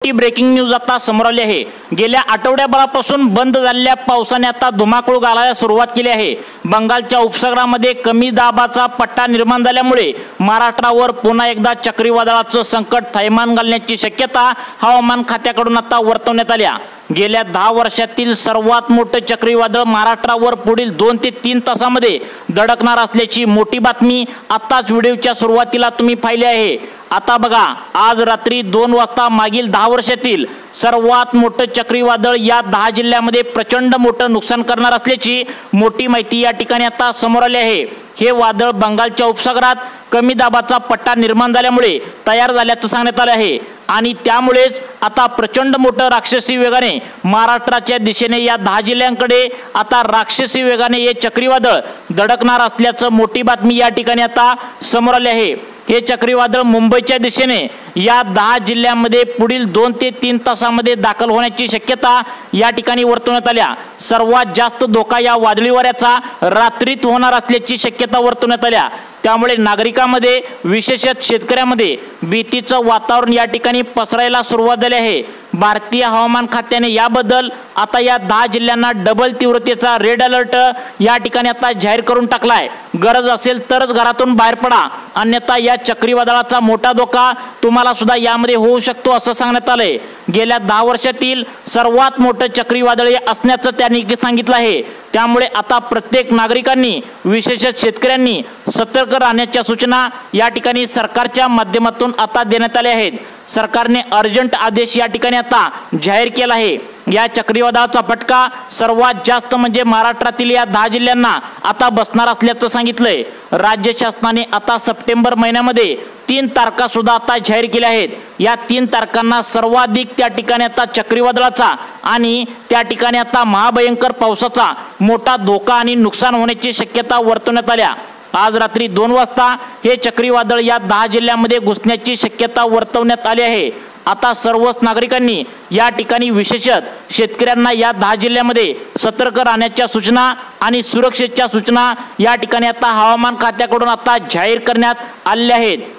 Breaking news आता समोर आली आहे। गेल्या आठवड्याभरापासून बंद झालेल्या पावसाने आता धुमाकूळ घालायला सुरुवात केली आहे। बंगालच्या उपसागरामध्ये कमी दाबाचा पट्टा निर्माण झाल्यामुळे महाराष्ट्रावर पुन्हा एकदा चक्रीवादळाचं संकट थैमान घालण्याची शक्यता हवामान खात्याकडून आता वर्तवण्यात आली आहे। गेल्या 10 वर्षातील सर्वात मोठे चक्रीवादळ महाराष्ट्रावर पुढील 2 ते 3 तासांमध्ये धडकणार असल्याची मोठी बातमी आताच व्हिडिओच्या सुरुवातीला तुम्ही पाहिली आहे। आता बघा, आज रात्री 2 वाजता मागील 10 वर्षातील सर्वात मोठे चक्रीवादळ या 10 जिल्ह्यांमध्ये प्रचंड मोठं नुकसान करणार असल्याची मोठी माहिती या ठिकाणी आता समोर आली आहे। हे वादळ बंगालच्या उपसागरात कमी दाबाचा पट्टा निर्माण झाल्यामुळे तयार झाल्याचं सांगण्यात आलं आहे आणि त्यामुळेच आता प्रचंड मोठं राक्षसी वेगाने महाराष्ट्राच्या दिशेने या 10 जिल्ह्यांकडे आता राक्षसी वेगाने हे चक्रीवादळ धडकणार असल्याचं मोठी बातमी या ठिकाणी आता समोर आली आहे। हे चक्रीवादळ मुंबईच्या दिशेने या 10 जिल्ह्यांमध्ये पुढील 2 ते 3 तासांमध्ये दाखल होण्याची शक्यता या ठिकाणी वर्तवण्यात आली आहे। सर्वात जास्त धोका या वादळी वाऱ्याचा रात्रीत होणार असल्याची शक्यता वर्तवण्यात आली आहे। त्यामुळे नागरिकांमध्ये विशेषतः शेतकऱ्यांमध्ये भीतीचं वातावरण या ठिकाणी पसरायला सुरुवात झाली आहे। भारतीय हवामान खात्याने याबद्दल आता या 10 जिल्ह्यांना डबल तीव्रतेचा रेड अलर्ट या ठिकाणी आता जाहीर करून टाकलाय। गरज असेल तरच घरातून बाहेर पडा, अन्यथा या चक्रीवादळाचा मोठा धोका तुम्हाला सुद्धा यामध्ये होऊ शकतो असं सांगण्यात आलंय। गेल्या 10 वर्षातील सर्वात मोठे चक्रीवादळ असण्याचं त्यांनी सांगितलं आहे। त्यामुळे आता प्रत्येक नागरिकांनी विशेषतः शेतकऱ्यांनी सतर्क राहण्याच्या सूचना या ठिकाणी सरकारच्या माध्यमातून आता देण्यात आल्या आहेत। सरकारने अर्जंट आदेश या ठिकाणी आता जाहीर केला आहे। या चक्रीवादळाचा फटका सर्वात जास्त म्हणजे महाराष्ट्रातील या 10 जिल्ह्यांना आता बसणार असल्याचं सांगितलंय। राज्य शासनाने आता सप्टेंबर महिन्यामध्ये 3 तारखा सुद्धा आता जाहीर केल्या आहेत। या 3 तारखांना सर्वाधिक त्या ठिकाणी आता चक्रीवादळाचा आणि त्या ठिकाणी आता महाभयंकर पावसाचा मोठा धोका आणि नुकसान होण्याची शक्यता वर्तवण्यात आल्या। आज रात्री 2 वाजता हे चक्रीवादळ या 10 जिल्ह्यांमध्ये घुसण्याची शक्यता वर्तवण्यात आली आहे। आता सर्वच नागरिकांनी या ठिकाणी विशेषतः शेतकऱ्यांना या 10 जिल्ह्यांमध्ये सतर्क राहण्याच्या सूचना आणि सुरक्षेच्या सूचना या ठिकाणी आता हवामान खात्याकडून आता जाहीर करण्यात आलेल्या आहेत।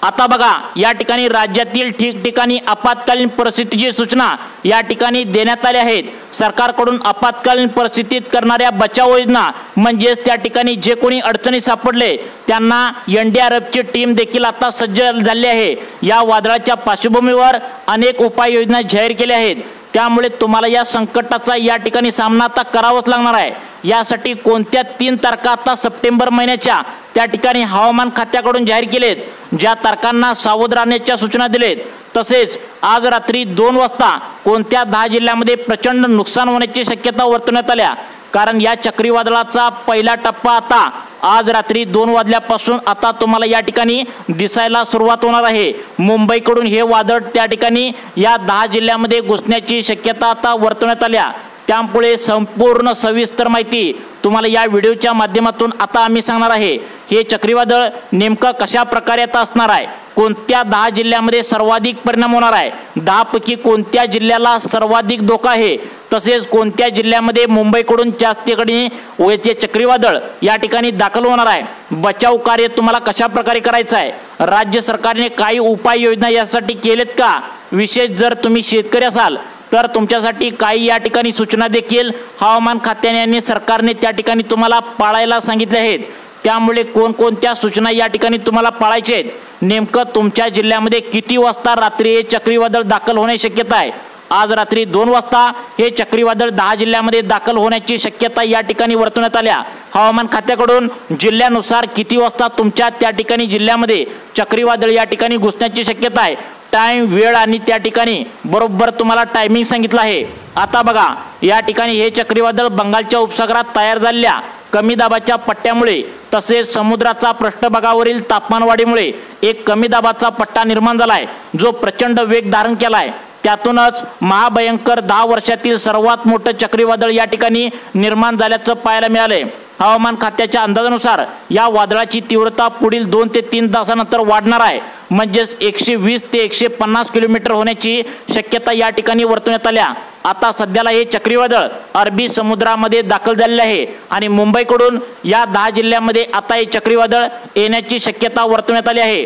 आता बघा, या ठिकाणी राज्यातील ठिकठिकाणी आपत्कालीन परिस्थितीची सूचना या ठिकाणी देण्यात आल्या आहेत। सरकारकडून आपत्कालीन परिस्थितीत करणाऱ्या बचाव योजना म्हणजेच त्या ठिकाणी जे कोणी अडचणी सापडले त्यांना NDRFची टीम देखील आता सज्ज झाली आहे। या वादळाच्या पार्श्वभूमीवर अनेक उपाययोजना जाहीर केल्या आहेत। त्यामुळे तुम्हाला या संकटाचा या ठिकाणी सामना आता करावाच लागणार आहे। यासाठी कोणत्या 3 तारखा आता सप्टेंबर महिन्याच्या त्या ठिकाणी हवामान खात्याकडून जाहीर केलेत, ज्या तारखांना सावध राहण्याच्या सूचना दिलेत। तसेच आज रात्री 2 वाजता कोणत्या 10 जिल्ह्यांमध्ये प्रचंड नुकसान होण्याची शक्यता वर्तवण्यात आल्या, कारण या चक्रीवादळाचा पहिला टप्पा आता आज रात्री 2 वाजल्यापासून आता तुम्हाला या ठिकाणी दिसायला सुरुवात होणार आहे। मुंबईकडून हे वादळ त्या ठिकाणी या 10 जिल्ह्यांमध्ये घुसण्याची शक्यता आता वर्तवण्यात आल्या। त्यामुळे संपूर्ण सविस्तर माहिती तुम्हाला या व्हिडिओच्या माध्यमातून आता आम्ही सांगणार आहे। हे चक्रीवादळ नेमकं कशा प्रकारे आता असणार आहे, कोणत्या 10 जिल्ह्यांमध्ये सर्वाधिक परिणाम होणार आहे, 10 पैकी कोणत्या जिल्ह्याला सर्वाधिक धोका आहे, तसेच कोणत्या जिल्ह्यामध्ये मुंबईकडून जास्तीकडे हे चक्रीवादळ या ठिकाणी दाखल होणार आहे, बचाव कार्य तुम्हाला कशा प्रकारे करायचं आहे, राज्य सरकारने काही उपाययोजना यासाठी केलेत का, विशेष जर तुम्ही शेतकरी असाल तर तुमच्यासाठी काही या ठिकाणी सूचना देखील हवामान खात्याने आणि सरकारने त्या ठिकाणी तुम्हाला पाळायला सांगितले आहेत। त्यामुळे कोणकोणत्या सूचना या ठिकाणी तुम्हाला पाळायचे आहेत, नेमकं तुमच्या जिल्ह्यामध्ये किती वाजता रात्री हे चक्रीवादळ दाखल होण्याची शक्यता आहे। आज रात्री 2 वाजता हे चक्रीवादळ 10 जिल्ह्यांमध्ये दाखल होण्याची शक्यता या ठिकाणी वर्तवण्यात आल्या। हवामान खात्याकडून जिल्ह्यानुसार किती वाजता तुमच्या त्या ठिकाणी जिल्ह्यामध्ये चक्रीवादळ या ठिकाणी घुसण्याची शक्यता आहे, टाइम, वेळ आणि त्या ठिकाणी बरोबर तुम्हाला टायमिंग सांगितलं आहे। आता बघा, या ठिकाणी हे चक्रीवादळ बंगालच्या उपसागरात तयार झालेल्या कमी दाबाच्या पट्ट्यामुळे तसेच समुद्राचा पृष्ठभागावरील तापमानवाढीमुळे एक कमी दाबाचा पट्टा निर्माण झालाय, जो प्रचंड वेग धारण केलाय। त्यातूनच महाभयंकर 10 वर्षातील सर्वात मोठे चक्रीवादळ या ठिकाणी निर्माण झाल्याचं पाहायला मिळालंय। हवामान खात्याच्या अंदाजानुसार या वादळाची तीव्रता पुढील 2 ते 3 तासानंतर वाढणार आहे, म्हणजेच 120 ते 150 किलोमीटर होण्याची शक्यता या ठिकाणी वर्तवण्यात आल्या। आता सध्याला हे चक्रीवादळ अरबी समुद्रामध्ये दाखल झालेले आहे आणि मुंबईकडून या 10 जिल्ह्यांमध्ये आता हे चक्रीवादळ येण्याची शक्यता वर्तवण्यात आली आहे।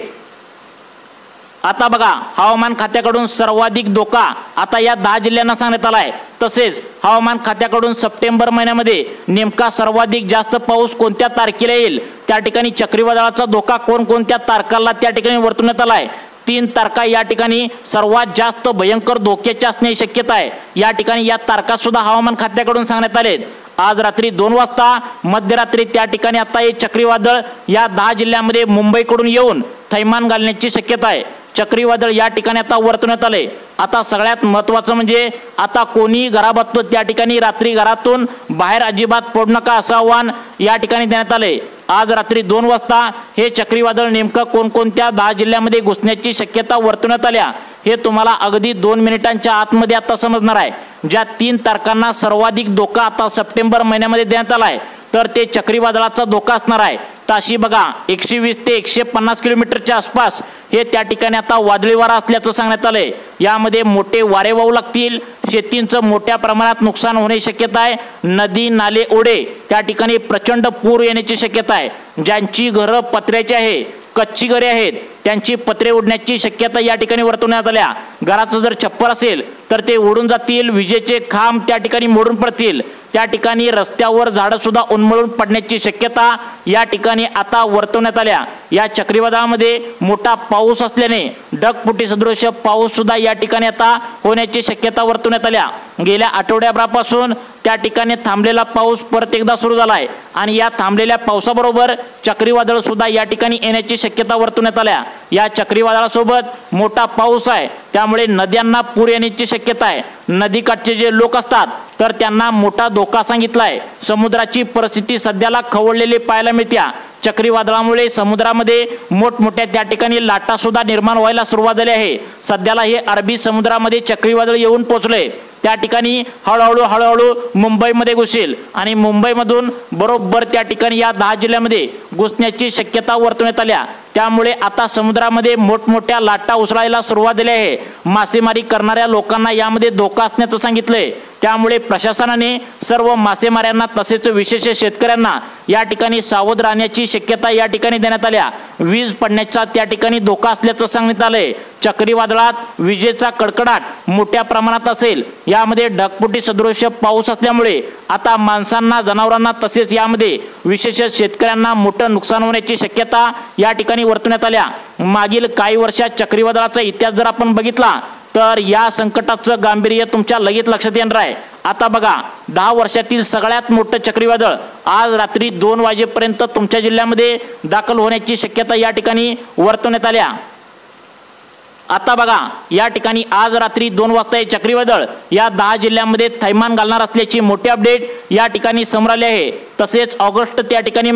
आता बघा, हवामान खात्याकडून सर्वाधिक धोका आता या 10 जिल्ह्यांना सांगण्यात आला आहे। तसेच हवामान खात्याकडून सप्टेंबर महिन्यामध्ये नेमका सर्वाधिक जास्त पाऊस कोणत्या तारखेला येईल, त्या ठिकाणी चक्रीवादळाचा धोका कोणकोणत्या तारखाला त्या ठिकाणी वर्तवण्यात आला आहे। 3 तारखा या ठिकाणी सर्वात जास्त भयंकर धोक्याची असण्याची शक्यता आहे। या ठिकाणी या तारखा सुद्धा हवामान खात्याकडून सांगण्यात आलेत। आज रात्री 2 वाजता मध्यरात्री त्या ठिकाणी आता हे चक्रीवादळ या 10 जिल्ह्यांमध्ये मुंबईकडून येऊन थैमान घालण्याची शक्यता आहे। चक्रीवादळ या ठिकाणी आता वर्तवण्यात आले। आता सगळ्यात महत्त्वाचं म्हणजे आता कोणी घराबाहेर त्या ठिकाणी रात्री घरातून बाहेर अजिबात पडू नका असं आवाहन या ठिकाणी देण्यात आले। आज रात्री 2 वाजता हे चक्रीवादळ नेमकं कोणकोणत्या 10 जिल्ह्यांमध्ये घुसण्याची शक्यता वर्तवण्यात आल्या हे तुम्हाला अगदी 2 मिनिटांच्या आतमध्ये आता समजणार आहे। ज्या 3 तारखांना सर्वाधिक धोका आता सप्टेंबर महिन्यामध्ये देण्यात आला आहे, तर ते चक्रीवादळाचा धोका असणार आहे। ताशी बघा 120 ते 150 किलोमीटरच्या आसपास हे त्या ठिकाणी आता वादळी वारा असल्याचं सांगण्यात आलंय। यामध्ये मोठे वारे वाहू लागतील, शेतींचं मोठ्या प्रमाणात नुकसान होण्याची शक्यता आहे। नदी नाले ओढे त्या ठिकाणी प्रचंड पूर येण्याची शक्यता आहे। ज्यांची घरं पत्र्याची आहे, कच्ची घरे आहेत, त्यांची पत्रे उडण्याची शक्यता या ठिकाणी वर्तवण्यात आल्या। घराचं जर छप्पर असेल तर ते उडून जातील, विजेचे खांब त्या ठिकाणी मोडून पडतील, त्या ठिकाणी रस्त्यावर झाडं सुद्धा उन्मळून पडण्याची शक्यता या ठिकाणी आता वर्तवण्यात आल्या। या चक्रीवादळामध्ये मोठा पाऊस असल्याने ढगफुटी सदृश पाऊस सुद्धा या ठिकाणी आता होण्याची शक्यता वर्तवण्यात आल्या। गेल्या आठवड्याभरापासून त्या ठिकाणी थांबलेला पाऊस परत एकदा सुरू झाला आहे आणि या थांबलेल्या पावसाबरोबर चक्रीवादळ सुद्धा या ठिकाणी येण्याची शक्यता वर्तवण्यात आल्या। या चक्रीवादळासोबत मोठा पाऊस आहे, त्यामुळे नद्यांना पूर येण्याची शक्यता आहे। नदीकाठचे जे लोक असतात तर त्यांना मोठा धोका सांगितलाय। समुद्राची परिस्थिती सध्याला खवळलेली पाहायला मिळते। चक्रीवादळामुळे समुद्रामध्ये मोठमोठ्या त्या ठिकाणी लाटा सुद्धा निर्माण व्हायला सुरुवात झाली आहे। सध्याला हे अरबी समुद्रामध्ये चक्रीवादळ येऊन पोहोचले, त्या ठिकाणी हळूहळू मुंबईमध्ये घुसेल आणि मुंबईमधून बरोबर त्या ठिकाणी या 10 जिल्ह्यांमध्ये घुसण्याची शक्यता वर्तवण्यात आल्या। त्यामुळे आता समुद्रामध्ये मोठमोठ्या लाटा उसळायला सुरुवात झाली आहे। मासेमारी करणाऱ्या लोकांना यामध्ये धोका असण्याचं सांगितलंय। त्यामुळे प्रशासनाने सर्व मासेमाऱ्यांना तसेच विशेष शेतकऱ्यांना या ठिकाणी सावध राहण्याची शक्यता या ठिकाणी देण्यात आल्या। वीज पडण्याचा त्या ठिकाणी धोका असल्याचं सांगण्यात आलंय। चक्रीवादळात विजेचा कडकडाट मोठ्या प्रमाणात असेल। यामध्ये ढगफुटी सदृश पाऊस असल्यामुळे आता माणसांना, जनावरांना तसेच यामध्ये विशेष शेतकऱ्यांना मोठं नुकसान होण्याची शक्यता या ठिकाणी वर्तवण्यात आल्या। मागील काही वर्षात चक्रीवादळाचा इतिहास जर आपण बघितला तर या संकटाचं गांभीर्य तुमच्या लगेच लक्षात येणार आहे। आता बघा, 10 वर्षातील सगळ्यात मोठं चक्रीवादळ आज रात्री 2 वाजेपर्यंत तुमच्या जिल्ह्यामध्ये दाखल होण्याची शक्यता या ठिकाणी वर्तवण्यात आल्या। आता बघा, या ठिकाणी आज रात्री 2 वाजता हे चक्रीवादळ या 10 जिल्ह्यांमध्ये थैमान घालणार असल्याची मोठी अपडेट या ठिकाणी समोर आली आहे। तसेच ऑगस्ट त्या ठिकाणी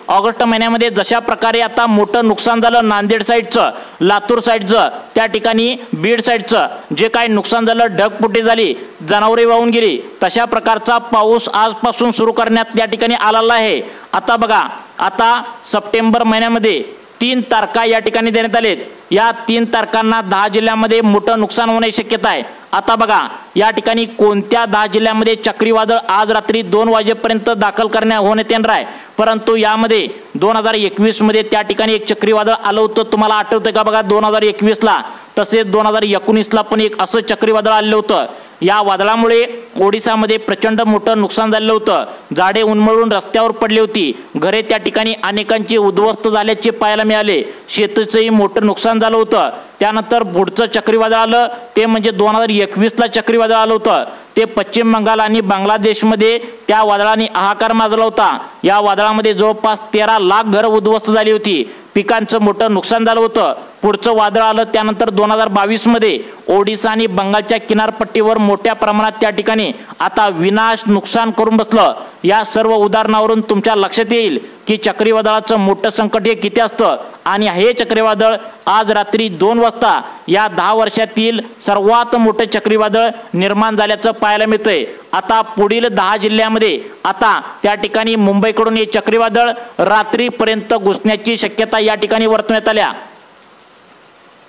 ऑगस्ट महिन्यामध्ये जशा प्रकारे आता मोठं नुकसान झालं नांदेड साईडचं, लातूर साईडचं, त्या ठिकाणी बीड साईडचं जे काही नुकसान झालं, ढगफुटी झाली, जनावरे वाहून गेली, तशा प्रकारचा पाऊस आजपासून सुरू करण्यात या ठिकाणी आलेला आहे। आता बघा, आता सप्टेंबर महिन्यामध्ये 3 तारखा या ठिकाणी देण्यात आलेत। या 3 तारखांना 10 जिल्ह्यांमध्ये मोठं नुकसान होण्याची शक्यता आहे। आता बघा, या ठिकाणी कोणत्या 10 जिल्ह्यांमध्ये चक्रीवादळ आज रात्री 2 वाजेपर्यंत दाखल होण्यात येणार आहे। परंतु यामध्ये 2021 मध्ये त्या ठिकाणी एक चक्रीवादळ आलं होतं, तुम्हाला आठवतं का बघा 2021 ला। तसेच 2019 ला पण एक असं चक्रीवादळ आलं होतं। या वादळामुळे ओडिसामध्ये प्रचंड मोठं नुकसान झालं होतं। झाडे उन्मळून रस्त्यावर पडली होती, घरे त्या ठिकाणी अनेकांची उद्ध्वस्त झाल्याचे पाहायला मिळाले, शेतीचंही मोठं नुकसान झालं होतं। त्यानंतर पुढचं चक्रीवादळ आलं ते म्हणजे 2021 ला चक्रीवादळ आलं होतं। ते पश्चिम बंगाल आणि बांगलादेशमध्ये त्या वादळाने हाहाकार माजला होता। या वादळामध्ये जवळपास 13 लाख घरं उद्ध्वस्त झाली होती, पिकांचं मोठं नुकसान झालं होतं। पुढचं वादळ आलं त्यानंतर 2022 मध्ये ओडिसा आणि बंगालच्या किनारपट्टीवर मोठ्या प्रमाणात त्या ठिकाणी आता विनाश नुकसान करून बसलं। या सर्व उदाहरणावरून तुमच्या लक्षात येईल की चक्रीवादळाचं मोठं संकट हे किती असतं आणि हे चक्रीवादळ आज रात्री 2 वाजता या 10 वर्षातील सर्वात मोठं चक्रीवादळ निर्माण झाल्याचं पाहायला मिळतंय। आता पुढील 10 जिल्ह्यांमध्ये आता त्या ठिकाणी मुंबईकडून हे चक्रीवादळ रात्रीपर्यंत घुसण्याची शक्यता या ठिकाणी वर्तवण्यात आल्या।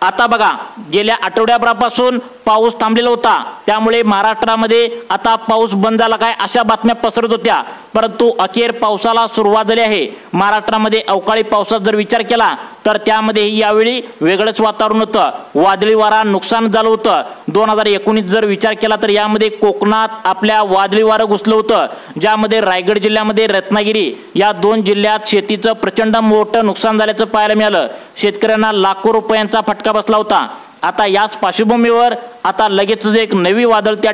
आता बघा, गेल्या आठवड्याभरापासून पाऊस थांबलेला होता, त्यामुळे महाराष्ट्रामध्ये आता पाऊस बंद झाला काय अशा बातम्या पसरत होत्या। परंतु अखेर पावसाला सुरुवात झाली आहे। महाराष्ट्रामध्ये अवकाळी पावसाचा जर विचार केला तर त्यामध्ये यावेळी वेगळंच वातावरण होतं, वादळी वारा नुकसान झालं होतं। 2019 जर विचार केला तर यामध्ये कोकणात आपल्या वादळी वारं घुसलं होतं, ज्यामध्ये रायगड जिल्ह्यामध्ये रत्नागिरी या 2 जिल्ह्यात शेतीचं प्रचंड मोठं नुकसान झाल्याचं पाहायला मिळालं। शेतकऱ्यांना लाखो रुपयांचा फटका बसला होता। आता याच पार्श्वभूमीवर आता लगेचच एक नवीन वादळ त्या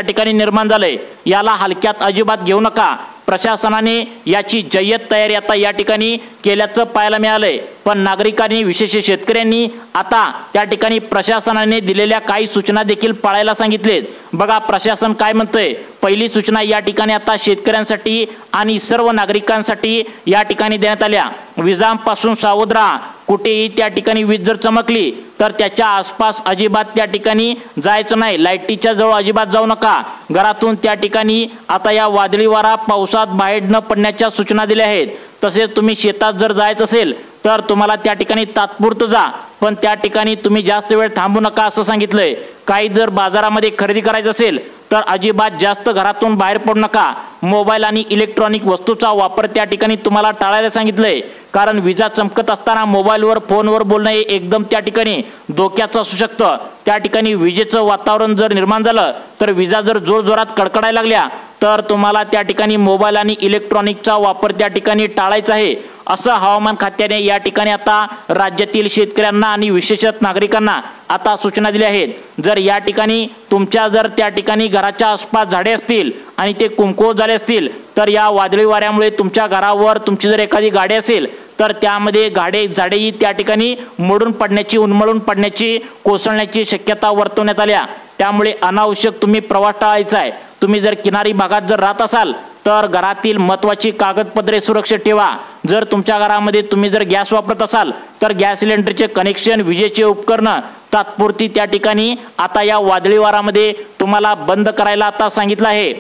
ठिकाणी निर्माण झालंय। याला हलक्यात अजिबात घेऊ नका। प्रशासनाने याची जय्यत तयारी आता या ठिकाणी केल्याचं पाहायला मिळालंय। पण नागरिकांनी विशेष शेतकऱ्यांनी आता त्या ठिकाणी प्रशासनाने दिलेल्या काही सूचना देखील पाळायला सांगितलेत। बघा प्रशासन काय म्हणतंय। पहिली सूचना या ठिकाणी आता शेतकऱ्यांसाठी आणि सर्व नागरिकांसाठी या ठिकाणी देण्यात आल्या। विजांपासून सावध राहा। कुठेही त्या ठिकाणी वीज जर चमकली तर त्याच्या आसपास अजिबात त्या ठिकाणी जायचं नाही। लाईटीच्या जवळ अजिबात जाऊ नका। घरातून त्या ठिकाणी आता या वादळी वारा पावसात बाहेर न पडण्याच्या सूचना दिल्या आहेत। तसेच तुम्ही शेतात जर जायचं असेल तर तुम्हाला त्या ठिकाणी तात्पुरतं जा, पण त्या ठिकाणी तुम्ही जास्त वेळ थांबू नका असं सांगितलंय। काही जर बाजारामध्ये खरेदी करायचं असेल तर अजिबात जास्त घरातून बाहेर पडू नका। मोबाईल आणि इलेक्ट्रॉनिक वस्तूचा वापर त्या ठिकाणी तुम्हाला टाळायला सांगितलंय, कारण विजा चमकत असताना मोबाईलवर फोनवर बोलणं हे एकदम त्या ठिकाणी धोक्याचं असू शकतं। त्या ठिकाणी विजेचं वातावरण जर निर्माण झालं तर विजा जर जोरजोरात कडकडायला लागल्या तर तुम्हाला त्या ठिकाणी मोबाईल आणि इलेक्ट्रॉनिकचा वापर त्या ठिकाणी टाळायचा आहे असं हवामान खात्याने या ठिकाणी आता राज्यातील शेतकऱ्यांना आणि विशेषतः नागरिकांना आता सूचना दिल्या आहेत। जर या ठिकाणी तुमच्या जर त्या ठिकाणी घराच्या आसपास झाडे असतील आणि ते कुंकुळ झाले असतील तर या वादळी वाऱ्यामुळे तुमच्या घरावर तुमची जर एखादी गाडी असेल तर त्यामध्ये झाडेही त्या ठिकाणी मोडून पडण्याची, उन्मळून पडण्याची, कोसळण्याची शक्यता वर्तवण्यात आल्या। त्यामुळे अनावश्यक तुम्ही प्रवास टाळायचा आहे। तुम्ही जर किनारी भागात जर राहत असाल तर घरातील महत्त्वाची कागदपत्रे सुरक्षित ठेवा। जर तुमच्या घरामध्ये तुम्ही जर गॅस वापरत असाल तर गॅस सिलेंडरचे कनेक्शन, विजेचे उपकरणं तात्पुरती त्या ठिकाणी आता या वादळी वारामध्ये तुम्हाला बंद करायला आता सांगितलं आहे।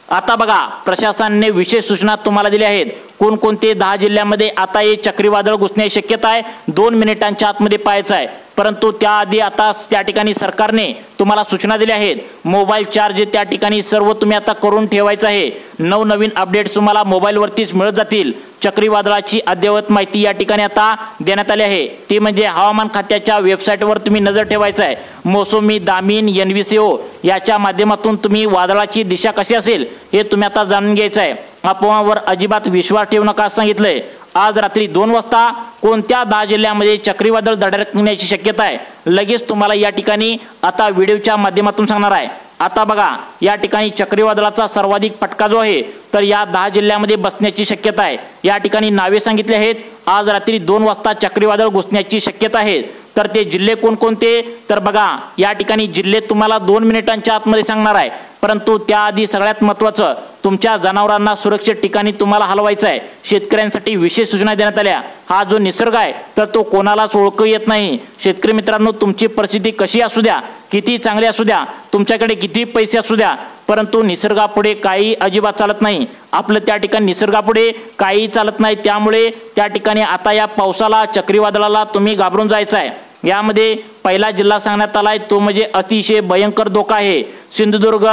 आता बघा प्रशासनाने विशेष सूचना तुम्हाला दिल्या आहेत। कोणकोणते 10 जिल्ह्यामध्ये आता हे चक्रीवादळ घुसण्याची शक्यता आहे 2 मिनिटांच्या आतमध्ये पाहायचं आहे। परंतु त्याआधी आता त्या ठिकाणी सरकारने तुम्हाला सूचना दिल्या आहेत। मोबाईल चार्ज त्या ठिकाणी सर्व तुम्ही आता करून ठेवायचं आहे। नवनवीन अपडेट्स तुम्हाला मोबाईलवरतीच मिळत जातील। चक्रीवादळाची अद्ययावत माहिती या ठिकाणी आता देण्यात आली आहे, ती म्हणजे हवामान खात्याच्या वेबसाईटवर तुम्ही नजर ठेवायचं आहे। मोसमी, दामीन, NVCO याच्या माध्यमातून तुम्ही वादळाची दिशा कशी असेल हे तुम्ही आता जाणून घ्यायचं आहे। अफवांवर अजिबात विश्वास ठेवू नका असं सांगितलंय। आज रात्री 2 वाजता कोणत्या 10 जिल्ह्यामध्ये चक्रीवादळ धडकण्याची शक्यता आहे लगेच तुम्हाला या ठिकाणी आता व्हिडिओच्या माध्यमातून सांगणार आहे। आता बघा या ठिकाणी चक्रीवादळाचा सर्वाधिक फटका जो आहे तर या 10 जिल्ह्यामध्ये बसण्याची शक्यता आहे। या ठिकाणी नावे सांगितले आहेत। आज रात्री 2 वाजता चक्रीवादळ घुसण्याची शक्यता आहे। तर ते जिल्हे कोणकोणते तर बघा या ठिकाणी जिल्हे तुम्हाला 2 मिनिटांच्या आतमध्ये सांगणार आहे। परंतु त्याआधी सगळ्यात महत्त्वाचं तुमच्या जनावरांना सुरक्षित ठिकाणी तुम्हाला हलवायचं आहे। शेतकऱ्यांसाठी विशेष सूचना देण्यात आल्या। हा जो निसर्ग आहे तर तो कोणालाच ओळखू येत नाही। शेतकरी मित्रांनो, तुमची परिस्थिती कशी असू द्या, किती चांगली असू द्या, तुमच्याकडे किती पैसे असू द्या, परंतु निसर्गापुढे काही अजिबात चालत नाही। आपलं त्या ठिकाणी निसर्गापुढे काही चालत नाही। त्यामुळे त्या ठिकाणी आता या पावसाला, चक्रीवादळाला तुम्ही घाबरून जायचं आहे। यामध्ये पहिला जिल्हा सांगण्यात आलाय तो म्हणजे अतिशय भयंकर धोका आहे सिंधुदुर्ग,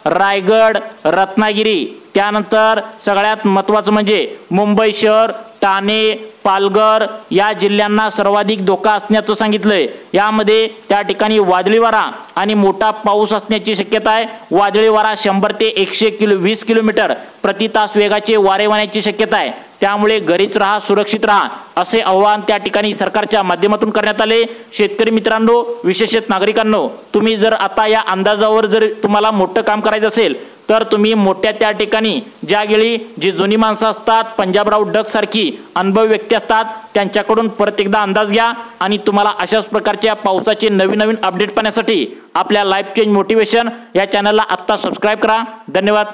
रायगड, रत्नागिरी। त्यानंतर सगळ्यात महत्त्वाचं म्हणजे मुंबई शहर, ठाणे, पालघर या जिल्ह्यांना सर्वाधिक धोका असण्याचं सांगितलंय। यामध्ये त्या ठिकाणी वादळी वारा आणि मोठा पाऊस असण्याची शक्यता आहे। वादळी वारा 100 ते 120 किलोमीटर प्रति तास वेगाचे वारे वाहण्याची शक्यता आहे। त्यामुळे घरीच राहा, सुरक्षित राहा असे आवाहन त्या ठिकाणी सरकारच्या माध्यमातून करण्यात आले। शेतकरी मित्रांनो, विशेषतः नागरिकांनो, तुम्ही जर आता या अंदाजावर जर तुम्हाला मोठं काम करायचं असेल तर तुम्ही मोठ्या त्या ठिकाणी ज्यावेळी जी जुनी माणसं असतात, पंजाबराव डक सारखी अनुभवी व्यक्ती असतात, त्यांच्याकडून परत एकदा अंदाज घ्या आणि तुम्हाला अशाच प्रकारच्या पावसाचे नवीन अपडेट पाहण्यासाठी आपल्या लाईफ चेंज मोटिवेशन या चॅनलला आत्ता सबस्क्राईब करा। धन्यवाद।